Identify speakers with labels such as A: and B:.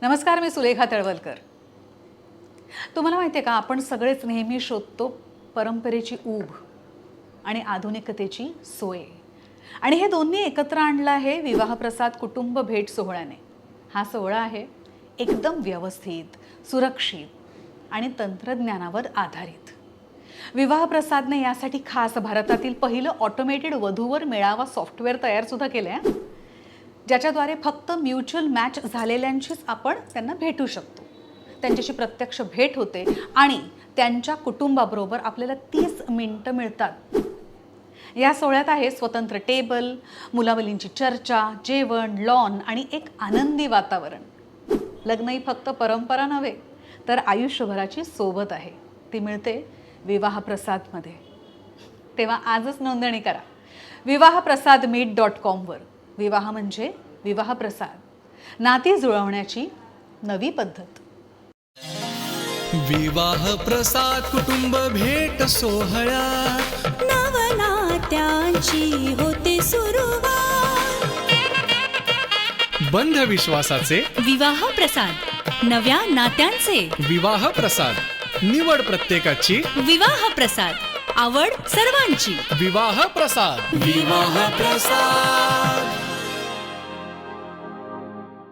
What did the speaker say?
A: नमस्कार, मी सुलेखा तळवलकर. तुम्हाला माहिती आहे का, आपण सगळेच नेहमी शोधतो परंपरेची ऊब आणि आधुनिकतेची सोय, आणि हे दोन्ही एकत्र आणलं आहे विवाहप्रसाद कुटुंब भेट सोहळ्याने. हा सोहळा आहे एकदम व्यवस्थित, सुरक्षित आणि तंत्रज्ञानावर आधारित. विवाहप्रसादने यासाठी खास भारतातील पहिलं ऑटोमेटेड वधूवर मेळावा सॉफ्टवेअर तयारसुद्धा केलं आहे, ज्याच्याद्वारे फक्त म्युच्युअल मॅच झालेल्यांशीच आपण त्यांना भेटू शकतो. त्यांच्याशी प्रत्यक्ष भेट होते आणि त्यांच्या कुटुंबाबरोबर आपल्याला 30 मिनिटं मिळतात. या सोहळ्यात आहे स्वतंत्र टेबल, मुलामुलींची चर्चा, जेवण, लॉन आणि एक आनंदी वातावरण. लग्न ही फक्त परंपरा नव्हे, तर आयुष्यभराची सोबत आहे. ती मिळते विवाहप्रसादमध्ये. तेव्हा आजच नोंदणी करा vivahaprasadmeet.com वर. विवाह म्हणजे विवाहप्रसाद, नाती जुळवण्याची नवी पद्धत.
B: विवाह प्रसाद कुटुंब भेट सोहळ्यात
C: नवनात्यांची होते सुरुवात.
B: बंध विश्वासाचे
C: विवाह प्रसाद, नव्या नात्यांचे
B: विवाह प्रसाद, निवड प्रत्येकाची
C: विवाह प्रसाद, आवड सर्वांची.
B: विवाह प्रसाद. विवाह प्रसाद.